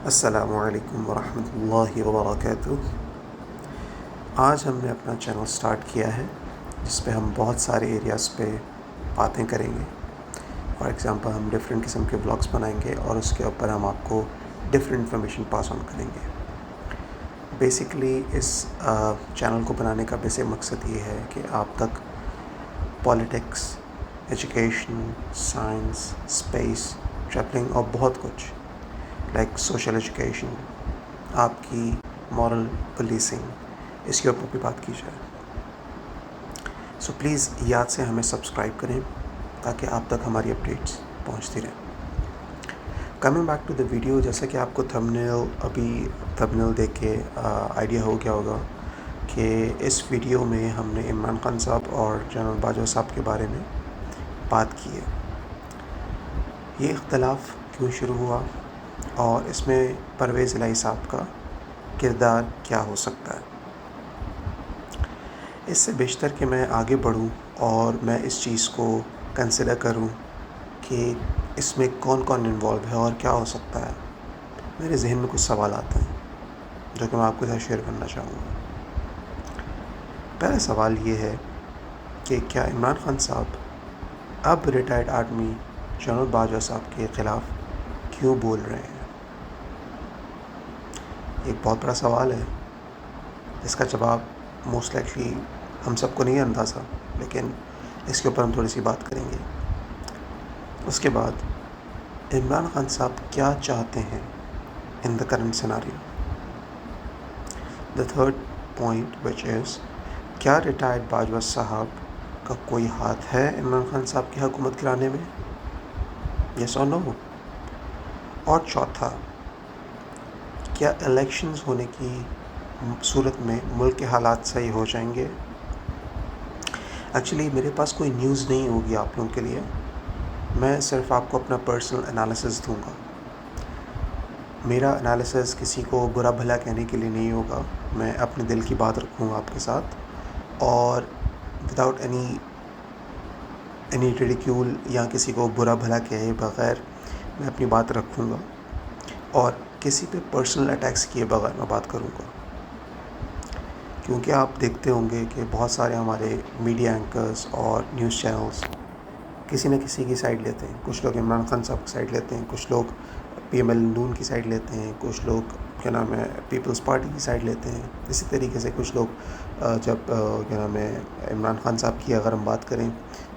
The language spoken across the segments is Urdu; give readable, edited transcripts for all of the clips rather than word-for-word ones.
السلام علیکم ورحمۃ اللہ وبرکاتہ۔ آج ہم نے اپنا چینل سٹارٹ کیا ہے جس پہ ہم بہت سارے ایریاز پہ باتیں کریں گے۔ فار ایگزامپل ہم ڈفرینٹ قسم کے بلاگس بنائیں گے اور اس کے اوپر ہم آپ کو ڈفرینٹ انفارمیشن پاس آن کریں گے۔ بیسکلی اس چینل کو بنانے کا بیسک مقصد یہ ہے کہ آپ تک politics, education, science, space, travelling اور بہت کچھ لائک سوشل ایجوکیشن، آپ کی مورل پولیسنگ، اس کے اوپر بھی بات کی جائے۔ سو پلیز یاد سے ہمیں سبسکرائب کریں تاکہ آپ تک ہماری اپڈیٹس پہنچتی رہیں۔ Coming back to the video, جیسا کہ آپ کو تھمبنیل دیکھ کے آئیڈیا ہو گیا ہوگا کہ اس ویڈیو میں ہم نے عمران خان صاحب اور جنرل باجوہ صاحب کے بارے میں بات کی ہے۔ یہ اختلاف کیوں شروع ہوا اور اس میں پرویز الہی صاحب کا کردار کیا ہو سکتا ہے۔ اس سے بیشتر کہ میں آگے بڑھوں اور میں اس چیز کو کنسیڈر کروں کہ اس میں کون کون انوالو ہے اور کیا ہو سکتا ہے، میرے ذہن میں کچھ سوال آتے ہیں جو کہ میں آپ کے ساتھ شیئر کرنا چاہوں گا۔ پہلا سوال یہ ہے کہ کیا عمران خان صاحب اب ریٹائرڈ آرمی جنرل باجوہ صاحب کے خلاف کیوں بول رہے ہیں؟ ایک بہت بڑا سوال ہے جس کا جواب موسٹ لائکلی ہم سب کو نہیں اندازہ، لیکن اس کے اوپر ہم تھوڑی سی بات کریں گے۔ اس کے بعد عمران خان صاحب کیا چاہتے ہیں in the current scenario. The third point وچ از کیا ریٹائرڈ باجوہ صاحب کا کوئی ہاتھ ہے عمران خان صاحب کی حکومت گرانے میں، یس اور نو۔ اور چوتھا، کیا الیکشنز ہونے کی صورت میں ملک کے حالات صحیح ہو جائیں گے؟ ایکچولی میرے پاس کوئی نیوز نہیں ہوگی آپ لوگوں کے لیے، میں صرف آپ کو اپنا پرسنل انالیسس دوں گا۔ میرا انالیسس کسی کو برا بھلا کہنے کے لیے نہیں ہوگا، میں اپنے دل کی بات رکھوں گا آپ کے ساتھ، اور وداؤٹ اینی ریڈیکیول یا کسی کو برا بھلا کہے بغیر میں اپنی بات رکھوں گا، اور کسی پہ پرسنل اٹیکس کیے بغیر میں بات کروں گا۔ کیونکہ آپ دیکھتے ہوں گے کہ بہت سارے ہمارے میڈیا اینکرز اور نیوز چینلز کسی نہ کسی کی سائڈ لیتے ہیں۔ کچھ لوگ عمران خان صاحب کی سائڈ لیتے ہیں، کچھ لوگ پی ایم ایل نون کی سائڈ لیتے ہیں، کچھ لوگ پیپلز پارٹی کی سائڈ لیتے ہیں۔ اسی طریقے سے کچھ لوگ جب عمران خان صاحب کی اگر ہم بات کریں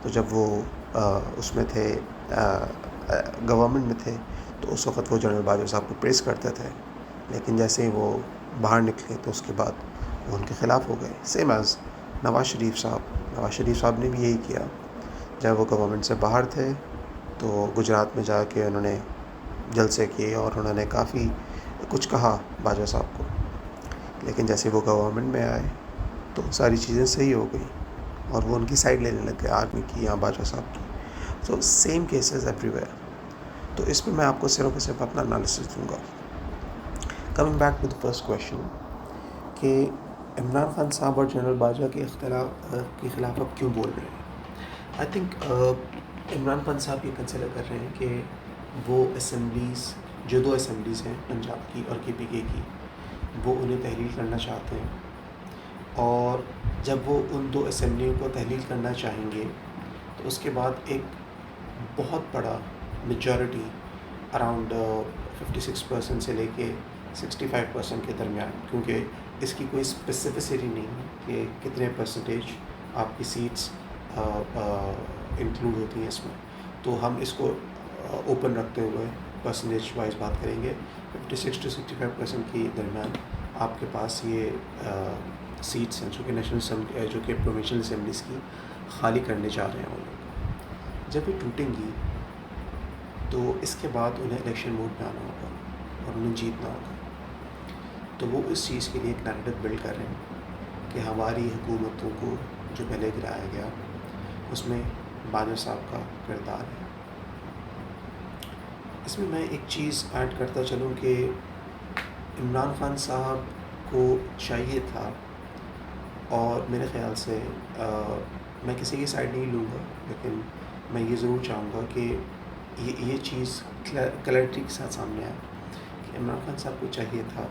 تو جب وہ اس میں تھے، گورنمنٹ میں تھے، تو اس وقت وہ جنرل باجوہ صاحب کو پریز کرتے تھے، لیکن جیسے ہی وہ باہر نکلے تو اس کے بعد وہ ان کے خلاف ہو گئے۔ سیم ایز نواز شریف صاحب نے بھی یہی کیا۔ جب وہ گورنمنٹ سے باہر تھے تو گجرات میں جا کے انہوں نے جلسے کیے اور انہوں نے کافی کچھ کہا باجوہ صاحب کو، لیکن جیسے وہ گورنمنٹ میں آئے تو ساری چیزیں صحیح ہو گئی اور وہ ان کی سائڈ لینے لگ گئے، آرمی کی یا باجوہ صاحب کی۔ So same cases every where. تو اس میں آپ کو صرف اور صرف اپنا انالیسس دوں گا۔ Coming back to the first question کہ عمران خان صاحب اور جنرل باجوہ کے خلاف اب کیوں بول رہے ہیں؟ آئی تھنک عمران خان صاحب یہ کنسیڈر کر رہے ہیں کہ وہ اسمبلیز، جو دو اسمبلیز ہیں پنجاب کی اور کے پی کے کی، وہ انہیں تحلیل کرنا چاہتے ہیں، اور جب وہ ان دو اسمبلیوں کو تحلیل کرنا چاہیں گے تو اس کے بعد ایک بہت بڑا میجورٹی اراؤنڈ 56% سے لے کے 65% کے درمیان، کیونکہ اس کی کوئی اسپیسیفسٹی نہیں ہے کہ کتنے پرسنٹیج آپ کی سیٹس انکلوڈ ہوتی ہیں اس میں، تو ہم اس کو اوپن رکھتے ہوئے پرسنٹیج وائز بات کریں گے۔ 56 to 65% کے درمیان آپ کے پاس یہ سیٹس ہیں جو کہ جو کہ پروونشل اسمبلیز کی خالی کرنے جا رہے ہیں وہ لوگ۔ جب یہ ٹوٹیں گی تو اس کے بعد انہیں الیکشن موڈ میں آنا ہوگا اور انہیں جیتنا ہوگا، تو وہ اس چیز کے لیے ایک نیریٹو بلڈ کر رہے ہیں کہ ہماری حکومتوں کو جو پہلے گرایا گیا اس میں باجوہ صاحب کا کردار ہے۔ اس میں میں ایک چیز ایڈ کرتا چلوں کہ عمران خان صاحب کو چاہیے تھا، اور میرے خیال سے میں کسی کی سائڈ نہیں لوں گا، لیکن میں یہ ضرور چاہوں گا کہ یہ چیز کلیئرٹی کے ساتھ سامنے آئے کہ عمران خان صاحب کو چاہیے تھا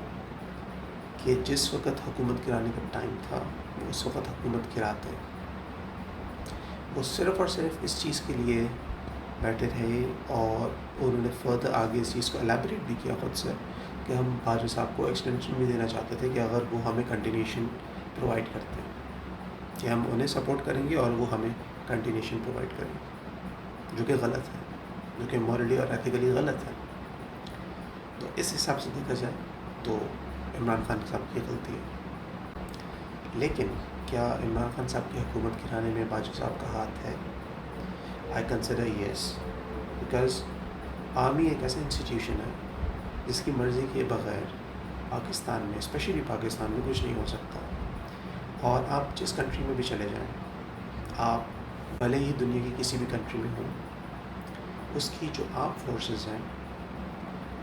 کہ جس وقت حکومت گرانے کا ٹائم تھا وہ اس وقت حکومت گراتے. وہ صرف اور صرف اس چیز کے لیے بیٹھے رہے اور انہوں نے فردر آگے اس چیز کو الیبریٹ بھی کیا خود سے کہ ہم باجوہ صاحب کو ایکسٹینشن بھی دینا چاہتے تھے کہ اگر وہ ہمیں کنٹینیوشن پرووائڈ کرتے ہیں کہ ہم انہیں سپورٹ کریں گے اور وہ ہمیں کنٹینیوشن پرووائڈ کریں گے، جو کہ غلط ہے، جو کہ مورلی اور ایتھیکلی غلط ہے. تو اس حساب سے دیکھا جائے تو عمران خان صاحب کی غلطی ہے. لیکن کیا عمران خان صاحب کی حکومت گرانے میں باجوہ صاحب کا ہاتھ ہے؟ I consider yes, because army ایک ایسا انسٹیٹیوشن ہے جس کی مرضی کے بغیر پاکستان میں، اسپیشلی پاکستان میں، کچھ نہیں ہو سکتا. اور آپ جس کنٹری میں بھی چلے جائیں، آپ بھلے ہی دنیا کی کسی بھی کنٹری میں ہوں، اس کی جو آرم فورسز ہیں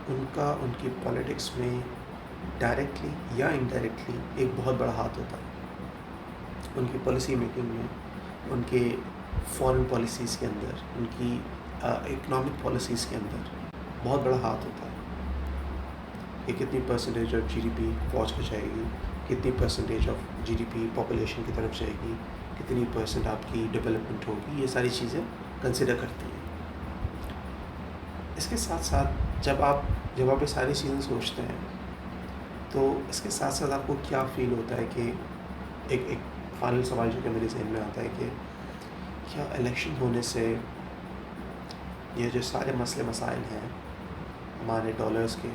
ان کی پالیٹکس میں ڈائریکٹلی یا انڈائریکٹلی ایک بہت بڑا ہاتھ ہوتا ہے. ان کی پالیسی میکنگ میں، ان کے فارن پالیسیز کے اندر، ان کی اکنامک پالیسیز کے اندر بہت بڑا ہاتھ ہوتا ہے کہ کتنی percentage of G D P فوج کو جائے گی، کتنی percentage of G D P population کی طرف جائے گی، کتنی پرسنٹ آپ کی ڈیولپمنٹ ہوگی. یہ ساری چیزیں کنسیڈر کرتی ہیں. اس کے ساتھ ساتھ جب آپ یہ ساری چیزیں سوچتے ہیں تو اس کے ساتھ ساتھ آپ کو کیا فیل ہوتا ہے کہ ایک فائنل سوال جو کہ میرے ذہن میں آتا ہے کہ کیا الیکشن ہونے سے یہ جو سارے مسئلے مسائل ہیں ہمارے ڈالرز کے،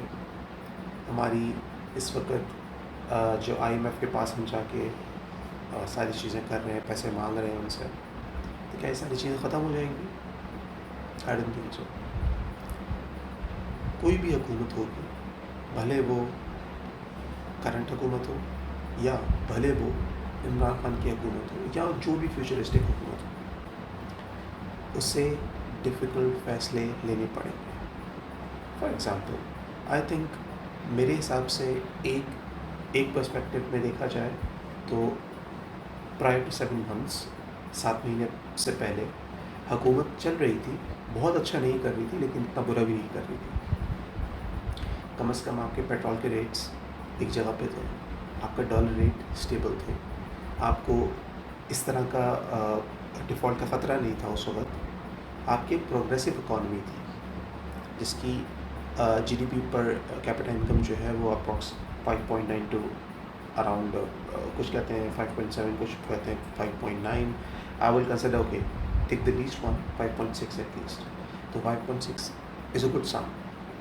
ہماری اس وقت جو آئی ایم ایف کے پاس ہم جا کے ساری چیزیں کر رہے ہیں، پیسے مانگ رہے ہیں ان سے، تو کیا یہ ساری چیزیں ختم ہو جائیں گی؟ I don't think so. کوئی بھی حکومت ہوگی، بھلے وہ کرنٹ حکومت ہو یا بھلے وہ عمران خان کی حکومت ہو یا جو بھی فیوچرسٹک حکومت ہو، اس سے ڈیفیکلٹ فیصلے لینے پڑیں گے. فار ایگزامپل آئی تھنک میرے حساب سے ایک پرسپیکٹو میں دیکھا جائے تو پرائر ٹو 7 months، 7 مہینے سے پہلے حکومت چل رہی تھی، بہت اچھا نہیں کر رہی تھی لیکن اتنا برا بھی نہیں کر رہی تھی. کم از کم آپ کے پیٹرول کے ریٹس ایک جگہ پہ تھے، آپ کا ڈالر ریٹ اسٹیبل تھے، آپ کو اس طرح کا ڈیفالٹ کا خطرہ نہیں تھا. اس وقت آپ کی ایک پروگریسو اکانومی تھی جس کی G D P per capita income جو ہے وہ اپروکس 5.9 ٹو اراؤنڈ کچھ کہتے ہیں 5.7، کچھ کہتے ہیں 5.9. I will consider okay take the least one 5.6 at least. تو 5.6 is a good sum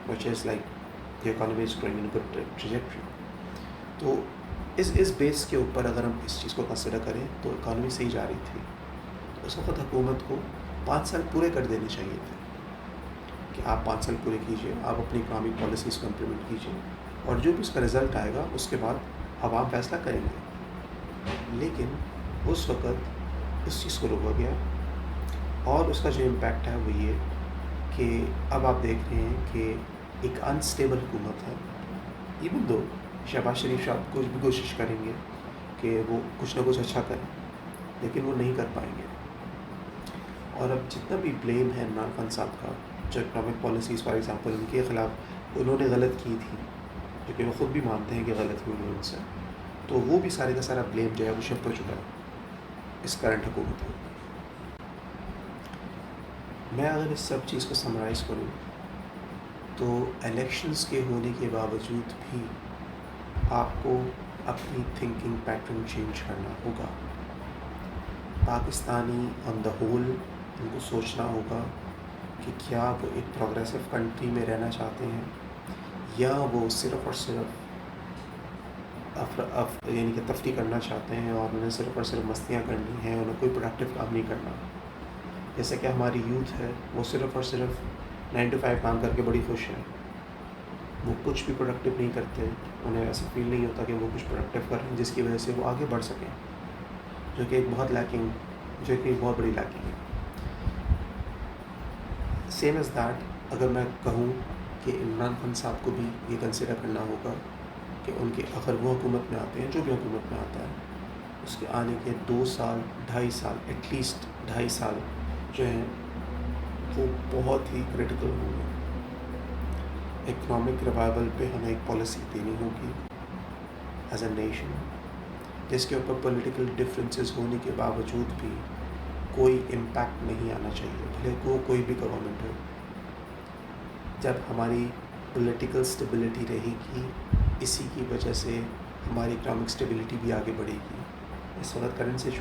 which is like the economy is going in good trajectory. تو اس بیس کے اوپر اگر ہم اس چیز کو کنسیڈر کریں تو اکانومی صحیح جا رہی تھی. تو اس وقت حکومت کو 5 سال پورے کر دینے چاہیے تھے کہ آپ 5 سال پورے کیجیے، آپ اپنی اکنامک پالیسیز کو امپلیمنٹ کیجیے اور جو بھی اس کا رزلٹ آئے گا اس کے بعد عوام فیصلہ کریں گے. لیکن اس وقت اس چیز کو روکا گیا اور اس کا جو امپیکٹ ہے وہ یہ کہ اب آپ دیکھ رہے ہیں کہ ایک انسٹیبل حکومت ہے. ایون دو شہباز شریف صاحب کچھ بھی کوشش کریں گے کہ وہ کچھ نہ کچھ اچھا کریں، لیکن وہ نہیں کر پائیں گے. اور اب جتنا بھی بلیم ہے عمران خان صاحب کا، جو economic policies for example in کے خلاف انہوں نے غلط کی تھی، جو کہ وہ خود بھی مانتے ہیں کہ غلط ہوئی ان سے، تو وہ بھی سارے کا سارا بلیم جو ہے وہ شفٹ ہو چکا ہے اس کرنٹ حکومت کو. میں اگر اس سب چیز کو سمرائز کروں تو الیکشنز کے ہونے کے باوجود بھی آپ کو اپنی تھنکنگ پیٹرن چینج کرنا ہوگا. پاکستانی آن دا ہول ان کو سوچنا ہوگا کہ کیا وہ ایک پروگریسو کنٹری میں رہنا چاہتے ہیں یا وہ صرف اور صرف یعنی کہ تفریح کرنا چاہتے ہیں اور انہیں صرف اور صرف مستیاں کرنی ہیں، انہیں کوئی پروڈکٹیو کام نہیں کرنا. جیسے کہ ہماری یوتھ ہے وہ صرف اور صرف 9 to 5 کام کر کے بڑی خوش ہے، وہ کچھ بھی پروڈکٹیو نہیں کرتے، انہیں ایسا فیل نہیں ہوتا کہ وہ کچھ پروڈکٹیو کر رہے ہیں جس کی وجہ سے وہ آگے بڑھ سکیں، جو کہ ایک بہت بڑی لیکنگ ہے. سیم ایز دیٹ اگر میں کہوں کہ عمران خان صاحب کو بھی یہ کنسیڈر کرنا ہوگا کہ ان کے اگر وہ حکومت میں آتے ہیں، جو بھی حکومت میں آتا ہے، اس کے آنے کے 2 سال 2.5 سال ایٹ لیسٹ 2.5 سال جو ہیں وہ بہت ہی کریٹیکل ہوں گے. اکنامک ریوائول پہ ہمیں ایک پالیسی دینی ہوگی ایز اے نیشن، جس کے اوپر پولیٹیکل ڈفرینسز ہونے کے باوجود بھی کوئی امپیکٹ نہیں آنا چاہیے، بھلے وہ کوئی بھی گورنمنٹ ہو۔ جب ہماری پولیٹیکل سٹیبلٹی رہے گی، اسی کی وجہ سے ہماری اکنامک سٹیبلٹی بھی آگے بڑھے گی۔ اس وقت کرنٹ سچویشن